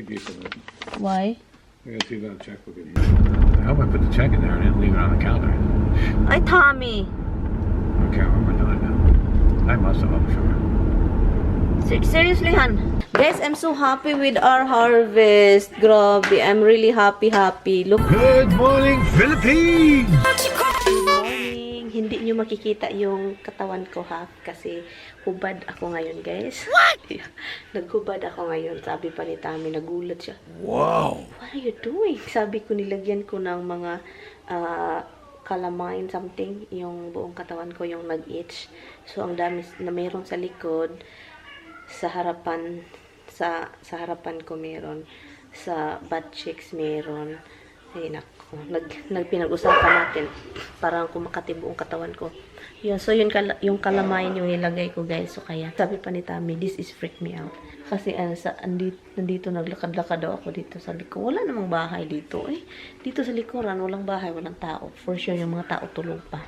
Take these a minute. Why? I gotta see that checkbook in here. I hope I put the check in there and didn't leave it on the counter. Ay, Tommy! I can't remember doing that. I must have, I'm sure. Seriously, Han. Guys, I'm so happy with our harvest. Grabe, I'm really happy. Look. Good morning, Philippines! Good morning. Hindi nyo makikita yung katawan ko, ha? Kasi hubad ako ngayon, guys. What? Naghubad ako ngayon. Sabi pa ni Tami, nagulat siya. Wow! What are you doing? Sabi ko, nilagyan ko ng mga calamine something. Yung buong katawan ko, yung nag-itch. So, ang dami na mayroon sa likod. Sa harapan ko meron, sa butt cheeks meron. Ay nako, pinag-usapan natin parang kumakati buong katawan ko. Yun, so yung calamine yung nilagay ko, guys. So kaya sabi pa ni Tami, this is freak me out. Kasi nandito naglakad-lakad daw ako dito. Sabi ko, wala namang bahay dito. Dito sa likuran, walang bahay, walang tao. For sure yung mga tao tulog pa.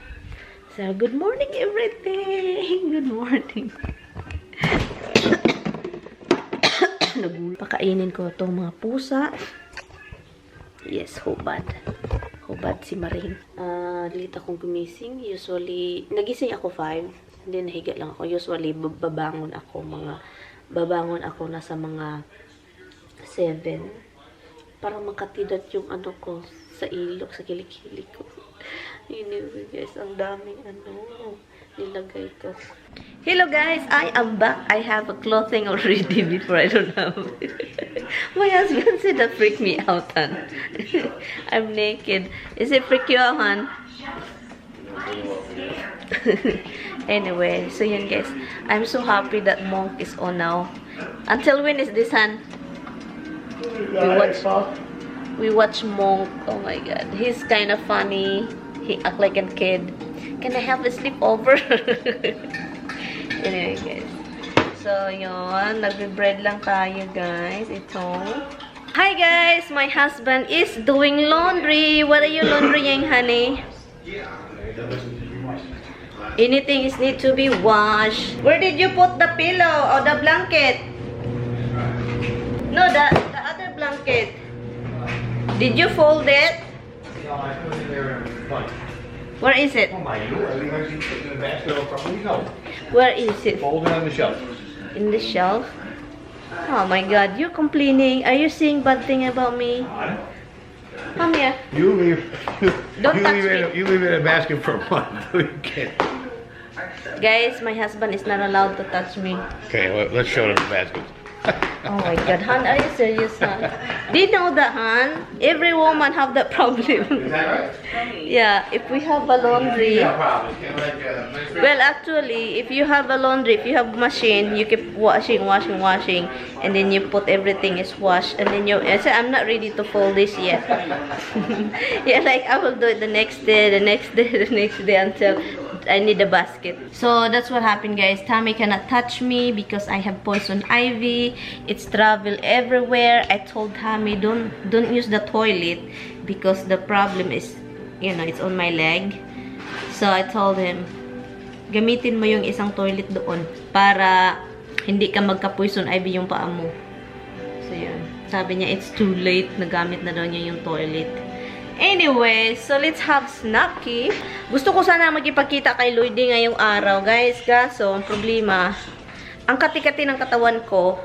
So, good morning everything. Good morning. Pakainin ko itong mga pusa. Yes, hubad si Marin. Late akong gumising. Usually, nagising ako 5. Hindi, nahiga lang ako. Usually, babangon ako nasa mga 7. Para makatidat yung ano ko sa ilok, sa kilikili ko. Anyway, guys, ang daming nilagay ko. Hello guys, I am back. I have a clothing already before I don't have it. My husband said that freaked me out, hon. I'm naked. Is it freak you out, hon? Anyway, so yun guys. I'm so happy that Monk is on now. Until when is this, hon? We watch Monk. Oh my god. He's kind of funny. He act like a kid. Can I have a sleepover? Anyway, guys. So, yun. Nagbe-bread lang tayo, guys. Ito. Hi, guys! My husband is doing laundry. What are you laundrying, honey? Anything is need to be washed. Where did you put the pillow or the blanket? No, the other blanket. Did you fold it? No, I put it there in front. Where is it? Oh my god, I think I should put it in the basket or something. No. Where is it? Fold it on the shelf. In the shelf? Oh my god, you're complaining. Are you saying bad thing about me? Come here. You leave. Don't touch me. You leave it in a basket for a month. You can't. Guys, my husband is not allowed to touch me. Okay, well, let's show them the basket. Oh my god, Han, are you serious, Han? Do you know that, Han? Every woman have that problem. Is that right? Yeah, if we have a laundry. No problem. Well, actually, if you have a laundry, if you have machine, you keep washing, and then you put everything is washed, and then I say, I'm not ready to fold this yet. Yeah, like I will do it the next day, until I need a basket. So that's what happened, guys. Tommy cannot touch me because I have poison ivy. It's travel everywhere. I told Tommy, don't use the toilet because the problem is, you know, it's on my leg. So I told him, gamitin mo yung isang toilet doon para hindi ka magka-poison ivy yung paa mo. So yun. Sabi niya, it's too late. Nagamit na daw niya yung toilet. Anyway, so let's have snacky. Gusto ko sana magipagkita kay Lloydie ngayong araw, guys. Kaso, ang problema, ang kati-kati ng katawan ko,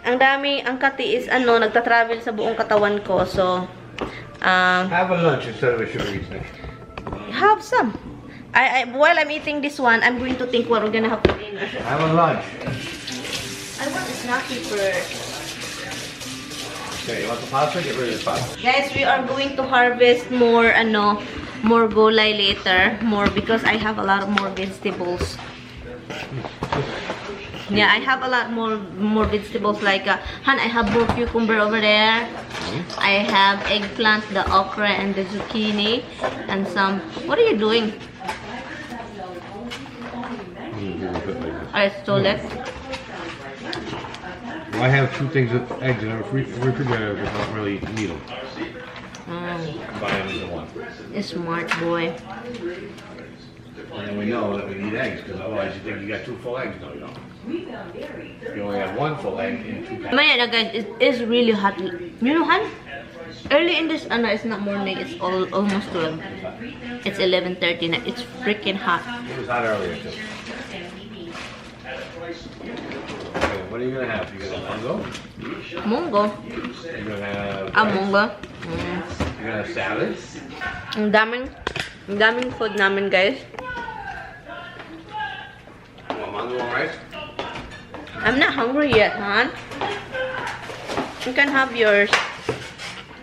ang kati is nagta-travel sa buong katawan ko. So, have a lunch instead of a sugary snack. Have some. While I'm eating this one, I'm going to think what we're gonna have for dinner. Have a lunch. I want a snacky first. Okay, you want the pasta? Get rid of the pasta. Guys, we are going to harvest more gulay later. Because I have a lot of more vegetables. Yeah, I have a lot more vegetables like Han, I have more cucumber over there. I have eggplant, the okra, and the zucchini, and some. What are you doing? I stole it. I have 2 things of eggs in the refrigerator but don't really need them. Buy them into one. A smart boy. And then we know that we need eggs because otherwise you think you got 2 full eggs. No, you don't. You only have one full egg in 2 packs. Maya na guys, it is really hot. You know, Han? Early in this, it's not morning. It's almost 12. It's 11:30 na. It's freaking hot. It was hot earlier too. Okay, what are you gonna have? You gonna have mango? Munggo. You're gonna have Munggo. You're gonna have salad? Ang daming food namin guys. You want mango and rice? I'm not hungry yet, Han. You can have yours.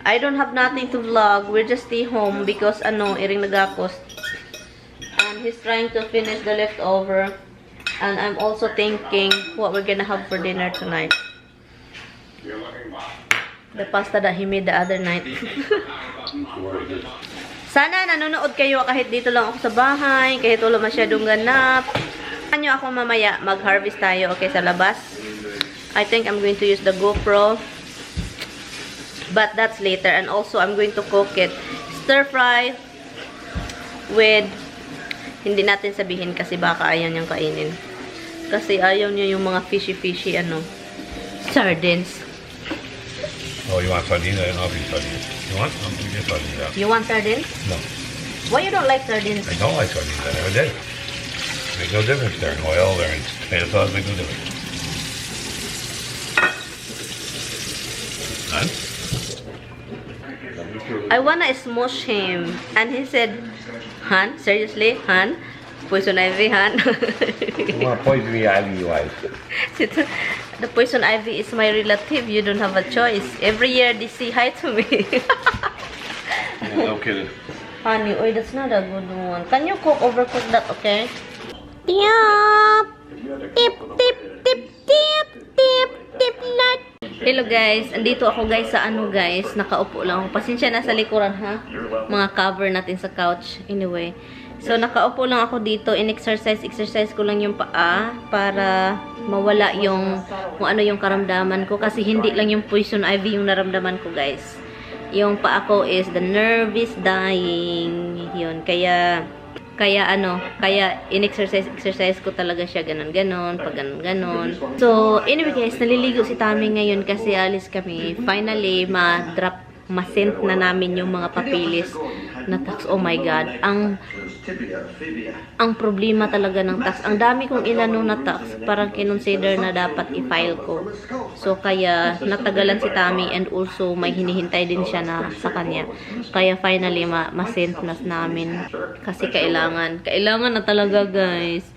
I don't have nothing to vlog. We're just stay home because iring nagapos. And he's trying to finish the leftover. And I'm also thinking what we're gonna have for dinner tonight. The pasta that he made the other night. Sana nanonood kayo kahit dito lang ako sa bahay, kahit wala masyadong ganap. Ano ako mamaya, mag-harvest tayo, okay, sa labas. I think I'm going to use the GoPro. But that's later. And also, I'm going to cook it. Stir fry with, hindi natin sabihin kasi baka ayaw niyang kainin. Kasi ayaw niya yung mga fishy, sardines. Oh, you want sardines? I don't know if you sardines. You want? You get sardines out. You want sardines? No. Why you don't like sardines? I don't like sardines. I never did. Makes no difference. They're in oil, they're in tomato sauce, makes no difference. None? I wanna smush him. And he said, Han? Seriously? Han? Poison ivy, Han? You want to poison me, Ivy, you eyes. The poison ivy is my relative. You don't have a choice. Every year they say hi to me. Yeah, no kidding. Honey, oy, that's not a good one. Can you overcook that, okay? Tip, tip, tip, tip, tip, tip, tip, lot. Hello guys, andito ako guys sa guys, nakaupo lang ako. Pasensya na sa likuran ha, mga cover natin sa couch. Anyway, so nakaupo lang ako dito, exercise ko lang yung paa para mawala yung kung ano yung karamdaman ko kasi hindi lang yung poison ivy yung naramdaman ko guys. Yung paa ko is the nerve is dying. Yun, kaya in-exercise ko talaga siya ganon, pag ganon. So, anyway guys, naliligo si Tami ngayon kasi alis kami. Finally, ma-sent na namin yung mga papilis na tax. Oh my God. Ang problema talaga ng tax. Ang dami kong inano na tax. Parang kinonsider na dapat i-file ko. So, kaya natagalan si Tami and also may hinihintay din siya na sa kanya. Kaya finally, ma-sent na namin. Kasi kailangan na talaga guys.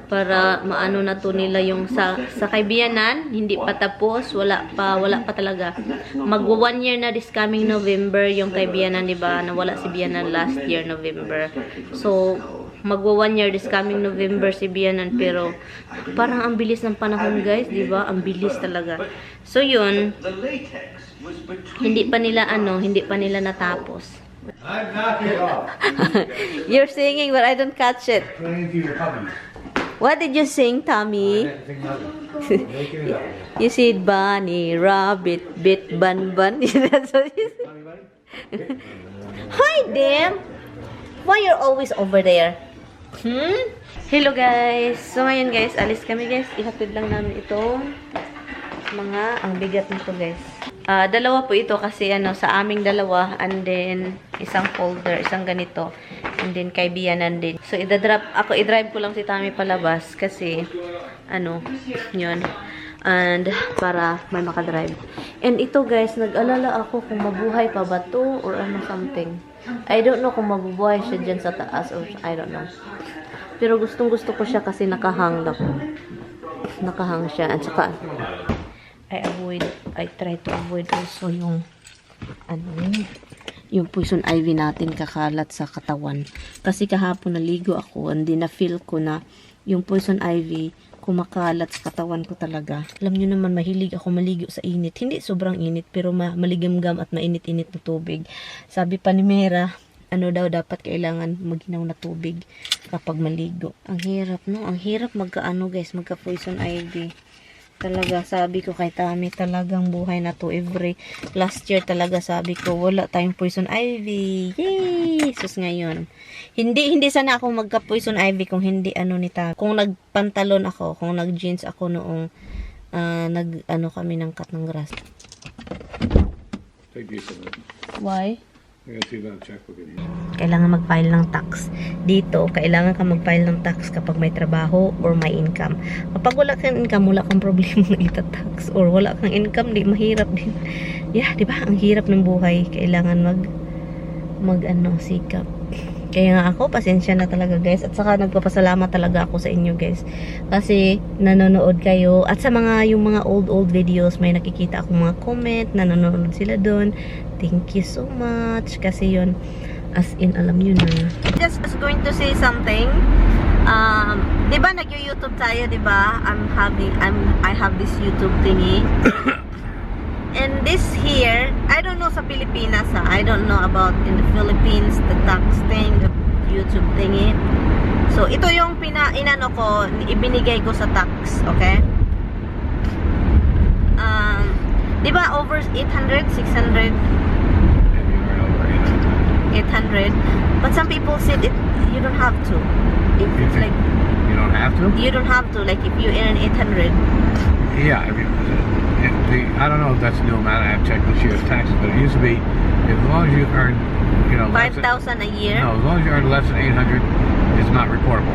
Para maano na to nila yung sa kaibiyanan, hindi pa tapos, wala pa talaga. Magwa 1 year na this coming November yung kaibiyanan, di ba? Nawala si Biyanan last year November. So magwa 1 year this coming November si Biyanan, pero parang ang bilis ng panahon guys, di ba? Ang bilis talaga. So yun, hindi pa nila natapos. I'm knocking it off. You're singing but I don't catch it. Playing to your puppies. What did you sing, Tommy? You said bunny, rabbit, bit, bun. That's what you said. Hi, them. Why you're always over there? Hello, guys. So, ngayon, guys, alis kami, guys. Ihatid lang namin ito. Ang bigat nito, guys. Dalawa po ito kasi sa aming dalawa, and then isang folder, isang ganito, and then kay Biyanan din. So i-drive ko lang si Tami palabas kasi yun, and para may makadrive. And ito guys, nag-alala ako kung mabuhay pa ba to or something. I don't know kung mabubuhay siya dyan sa taas or I don't know. Pero gusto ko siya kasi nakahang siya, at saka I try to avoid also yung poison ivy natin kakalat sa katawan. Kasi kahapon naligo ako and then na-feel ko na yung poison ivy kumakalat sa katawan ko talaga. Alam nyo naman, mahilig ako maligo sa init. Hindi sobrang init, pero maligam-gam at mainit-init na tubig. Sabi pa ni Mera, dapat kailangan maginaw na tubig kapag maligo. Ang hirap, no? Ang hirap magka-poison ivy. Talaga, sabi ko kay Tami, talagang buhay na to every last year talaga sabi ko, wala tayong poison ivy. Yay! Sus ngayon. Hindi sana ako magka poison ivy kung hindi ano ni Tami. Kung nagpantalon ako, kung nag-jeans ako noong nag-ano kami ng cut ng grass. Take these a minute. Why? I gotta see that checkbook in here. Kailangan mag-file ng tax. Dito, kailangan ka mag-file ng tax kapag may trabaho or may income. Kapag wala kang income, wala kang problema na ita-tax. Or wala kang income, di mahirap din. Yeah, di ba? Ang hirap ng buhay. Kailangan sikap. Kaya nga ako, pasensya na talaga guys. At saka nagpapasalamat talaga ako sa inyo guys. Kasi nanonood kayo. At sa yung mga old videos, may nakikita akong mga comment, nanonood sila doon. Thank you so much. Kasi yun, as in, alam yun na. Just was going to say something. Diba nag-YouTube tayo, diba? I have this YouTube thingy. And this here, I don't know sa Pilipinas, I don't know about in the Philippines, the tax thing, the YouTube thingy. So, ito yung inano ko, ibinigay ko sa tax, okay? Diba over 800, 600? 800. But some people said you don't have to. If it's like... You don't have to? You don't have to, like if you earn 800. Yeah, I mean... I don't know if that's a new amount. I have checked this year's taxes, but it used to be as long as you earn, 5,000 a year. No, as long as you earn less than 800, it's not reportable.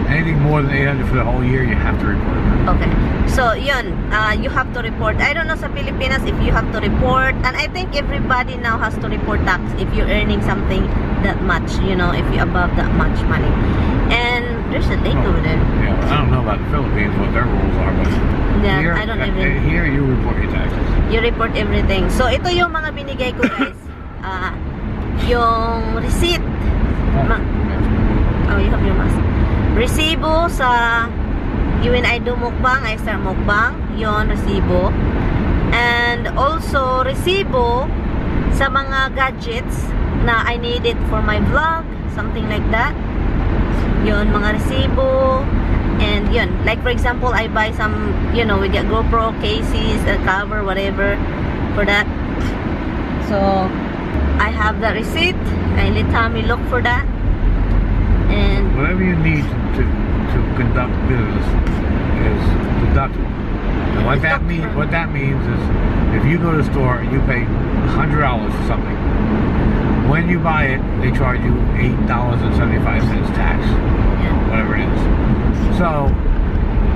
Anything more than 800 for the whole year, you have to report it. Okay, so yun, you have to report. I don't know sa Pilipinas if you have to report, and I think everybody now has to report tax if you're earning something that much, if you above that much money. And there's a link over there. Yeah, I don't know about the Philippines what their rules are, but yeah, here, I don't even. Here you report your taxes. You report everything. So ito yung mga binigay ko guys. Yung receipt. Oh, you have your mask. Resibo sa when I do mukbang, I start mukbang. Yon resibo. And also resibo sa mga gadgets na I need it for my vlog, something like that. Yon mga resibo. And yun, like for example, I buy some, we get GoPro cases, a cover, whatever, for that. So, I have the receipt. I let Tommy look for that. And whatever you need to conduct business is deductible. And what that means is, if you go to the store and you pay $100 for something, when you buy it, they charge you $8.75 tax, whatever it is. So,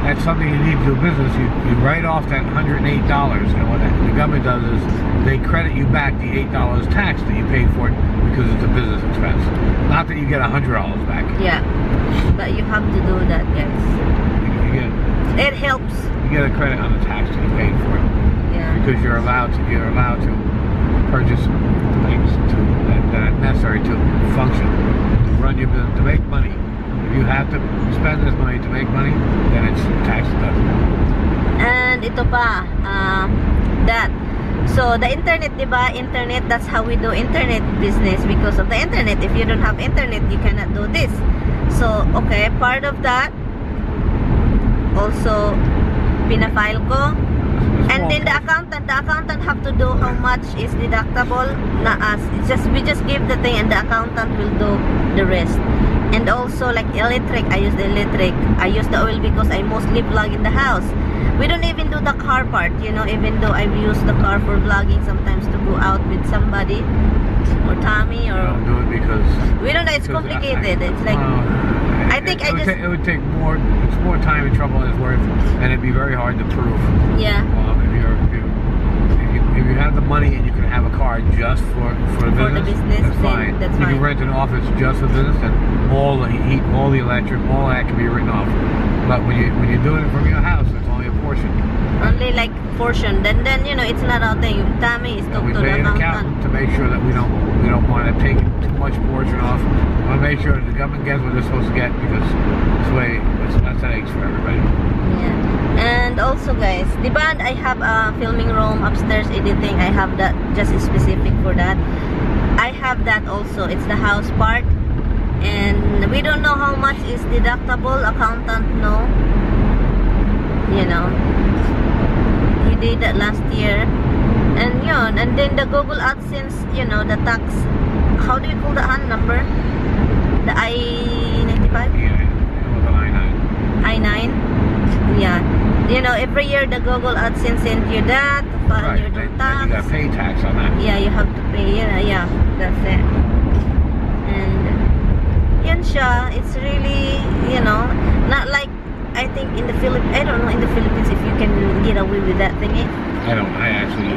that's something you need to do business. You write off that $108, and what the government does is they credit you back the $8 tax that you paid for it because it's a business expense. Not that you get $100 back. Yeah, but you have to do that, yes. It helps. You get a credit on the tax that you paid for it. Yeah. Because you're allowed to purchase things that are necessary to function, to run your business, to make money. If you have to spend this money to make money, then it's tax deductible. And ito pa, that. So, the internet, diba? Internet, that's how we do internet business. Because of the internet, if you don't have internet, you cannot do this. So, okay, part of that, also, pinafile ko. And then the accountant have to do how much is deductible. Na us. We just give the thing and the accountant will do the rest. And also like electric, I use the electric. I use the oil because I mostly vlog in the house. We don't even do the car part, even though I use the car for vlogging sometimes to go out with somebody or Tommy or. I don't do it because. We don't know, it's complicated. It's like. I think it would take more. It's more time and trouble than it's worth, and it'd be very hard to prove. Yeah. If you have the money and you can have a car just for the business, that's fine. That's you fine. can rent an office just for business, and all the heat, all the electric, all that can be written off. But when you're doing it from your house, it's only a portion. Only like portion. Then it's not our thing. Tommy is talk to the accountant to make sure that we don't want to take too much portion off. We want to make sure that the government gets what they're supposed to get, because this way that's headaches for everybody. Yeah. And also guys, diba I have a filming room upstairs editing. I have that just specific for that. I have that also. It's the house part. And we don't know how much is deductible. Accountant no. did that last year. And yun, and then the Google AdSense, you know, the tax, how do you call the number? The I-95? Yeah, it was an I-9. I-9? Yeah. You know, every year the Google AdSense sent you that to file your Then tax. you got to pay tax on that. Yeah, you have to pay. Yeah, that's it. And yan siya. It's really, you know, not like, I think in the Philippines, I don't know in the Philippines if you can get away with that thing. I actually...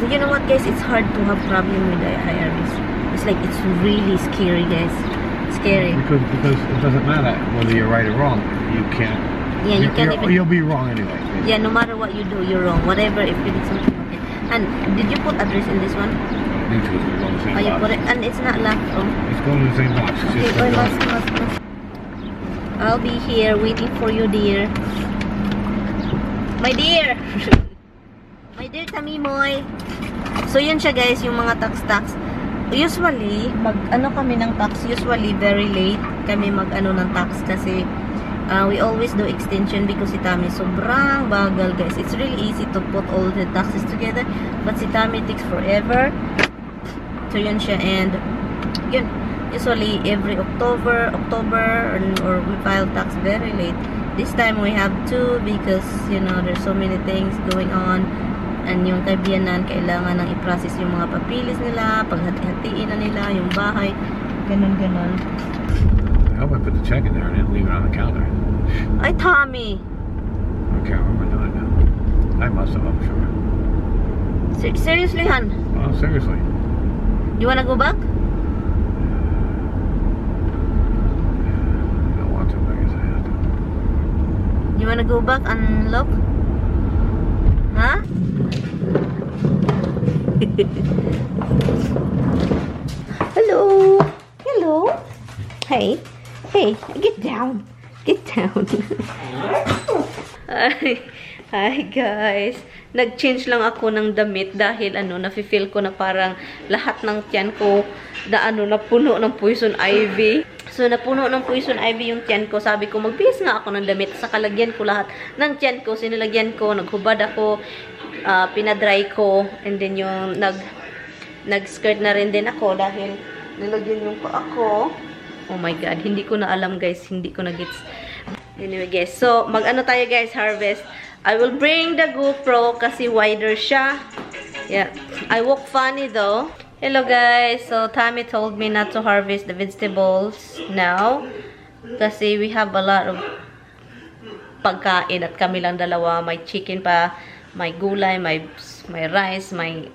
You know what, guys? It's hard to have problem with the IRS. It's like, it's really scary, guys. Scary. Because it doesn't matter whether you're right or wrong. You can't... Yeah, you can't even... You'll be wrong anyway. Yeah, no matter what you do, you're wrong. Whatever, if you did something, okay. And did you put address in this one? Need to go in the same Oh, you box. put it, and it's not locked. Oh. It's going in the same box. It's Okay, just oy, going- mas. I'll be here waiting for you, dear. My dear! My dear Tamimoy! So, yun siya, guys, yung mga tax. Usually, mag-ano kami ng tax, usually very late kami mag-ano ng tax kasi we always do extension because si Tami sobrang bagal, guys. It's really easy to put all the taxes together, but si Tami takes forever. So, yun siya, and yun. Usually every October or we file tax very late. This time we have to because you know there's so many things going on, and yung kabiyanan kailangan nang i-process yung mga papilis nila, paghati-hatiin na nila yung bahay, ganun. I hope I put the check in there and didn't leave it on the counter. Ay, Tommy! I can't remember doing that. I must have, I'm sure. Seriously, Han? Oh, seriously. You wanna go back? You wanna go back and look? Huh? Hello. Hey, get down. Hi guys. Nag-change lang ako ng damit dahil nafe-feel ko na parang lahat ng tiyan ko na napuno ng poison ivy. So, napuno ng poison ivy yung tiyan ko. Sabi ko, magbihis nga ako ng damit. Sa kalagyan ko lahat ng tiyan ko. Sinilagyan ko, naghubad ako, pinadry ko, and then yung nag-skirt na rin din ako dahil nilagyan yung pa ako. Oh my God, hindi ko na alam guys. Hindi ko na gets. Anyway guys, so mag-ano tayo guys, harvest. I will bring the GoPro kasi wider siya. Yeah, I walk funny though. Hello guys, so Tammy told me not to harvest the vegetables now kasi we have a lot of pagkain at kami lang dalawa. May chicken pa, may gulay, may rice, may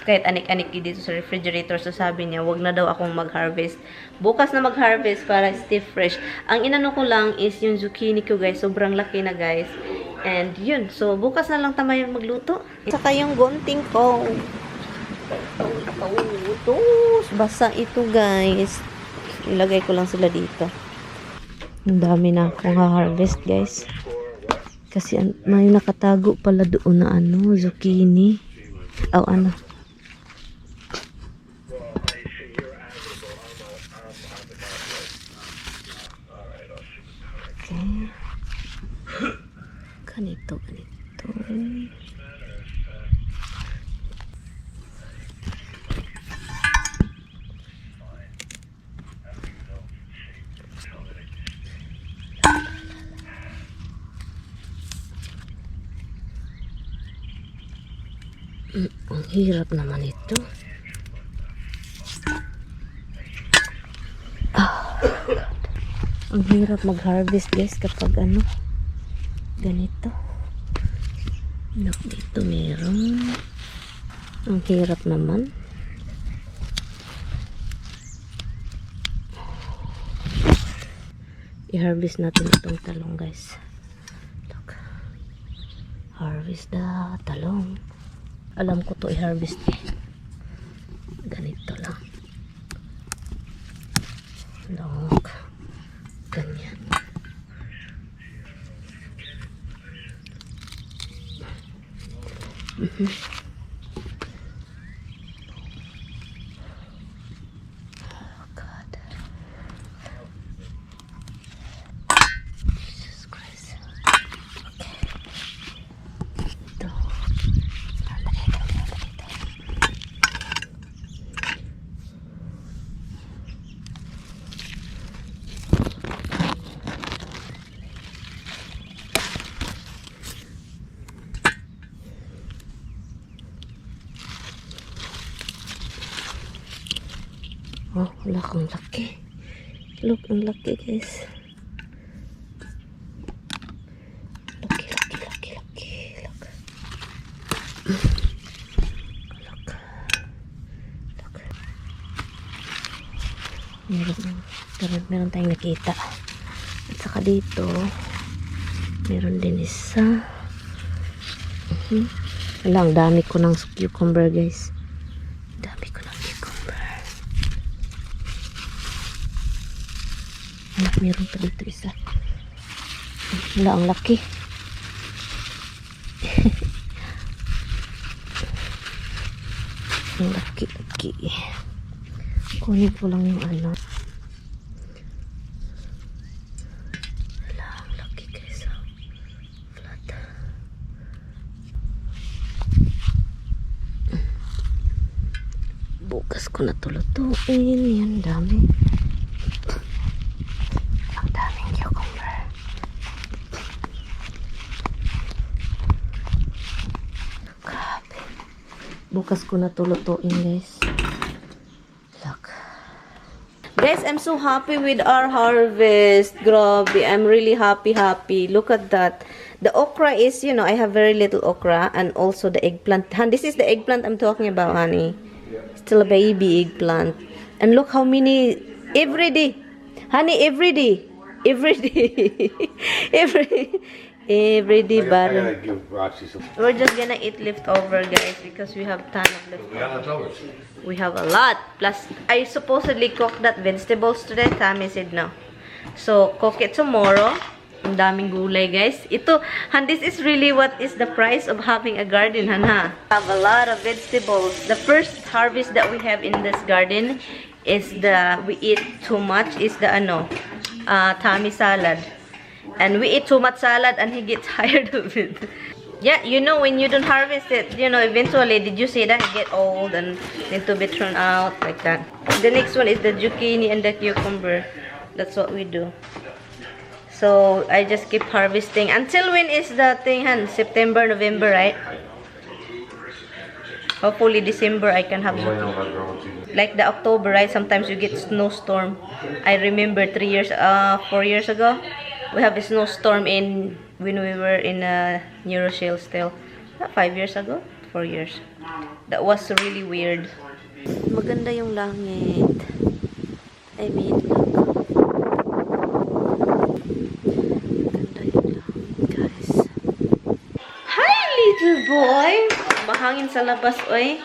kahit anik-anik dito sa refrigerator. So sabi niya, wag na daw akong mag-harvest. Bukas na mag-harvest para stay fresh. Ang inano ko lang is yung zucchini ko guys. Sobrang laki na guys. And yun. So bukas na lang tayo magluto. Saka yung gunting ko. Ito. Basa ito guys. Ilagay ko lang sila dito. Ang dami na akong ha-harvest guys. Kasi may nakatago pala doon na zucchini. O ano. Okay. Ganito. Ang hirap naman ito. Ang hirap mag-harvest guys kapag ganito. Dito meron. Ang hirap naman. I-harvest natin itong talong guys. Look. Harvest the talong. Alam ko to i-harvest ganito lang. Look. Ganyan. Oh God. Jesus Christ. Okay. Ito. Oh, wala kang laki. Look, ang laki guys. Laki. Look. Meron tayong nakita. At saka dito, meron din isa. Wala, ang dami ko ng cucumber guys. Dami ko ng cucumber. Wala, meron pa dito isa. Wala, ang laki. Ang laki. Kunin ko lang yung ano. Wala, ang laki guys. Flat. Bukas ko na tulutuin. Yan, dami. Ang daming cucumber. Grabe. Bukas ko na tulutuin guys. Look. Guys, I'm so happy with our harvest. Grabe, I'm really happy. Look at that. The okra is, you know, I have very little okra, and also the eggplant. Han, this is the eggplant I'm talking about, honey. Still a baby eggplant. And look how many every day. Honey, every day. Every day, but we're just gonna eat leftover, guys, because we have ton of leftovers. We have a lot. Plus, I supposedly cooked that vegetables today. Tammy said no. So, cook it tomorrow. Ang daming gulay, guys. Ito, and this is really what is the price of having a garden, Hana. Have a lot of vegetables. The first harvest that we have in this garden is we eat too much, is the Tammy salad. And we eat too much salad and he gets tired of it. Yeah, you know, when you don't harvest it, you know, eventually, did you see that? It get old and need to be thrown out like that. The next one is the zucchini and the cucumber. That's what we do. So, I just keep harvesting. Until when is the thing, Han? September, November, right? Hopefully, December, I can have zucchini. Like the October, right? Sometimes you get snowstorm. I remember 4 years ago. We have a snowstorm when we were in New Rochelle still. 5 years ago? 4 years. That was really weird. Maganda yung langit. I mean, look. Maganda yung langit, guys. Hi, little boy! Mahangin sa labas, oy.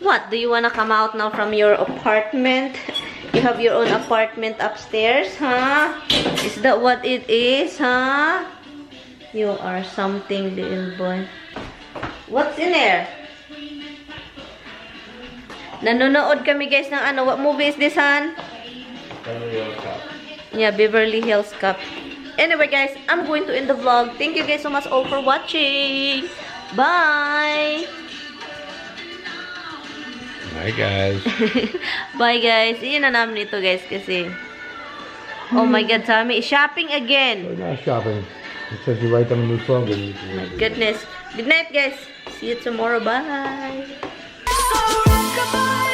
What? Do you wanna come out now from your apartment? You have your own apartment upstairs, huh? Is that what it is, huh? You are something, little boy. What's in there? Nanonood kami, guys, ng what movie is this, hon? Beverly Hills Cop. Yeah, Beverly Hills Cop. Anyway, guys, I'm going to end the vlog. Thank you guys so much all for watching. Bye! Bye, guys. Bye, guys. Iyan na namin ito, guys, kasi oh my God, Sammy is shopping again. We're not shopping. It says you write them a new song. My goodness. Good night, guys. See you tomorrow. Bye. So goodbye.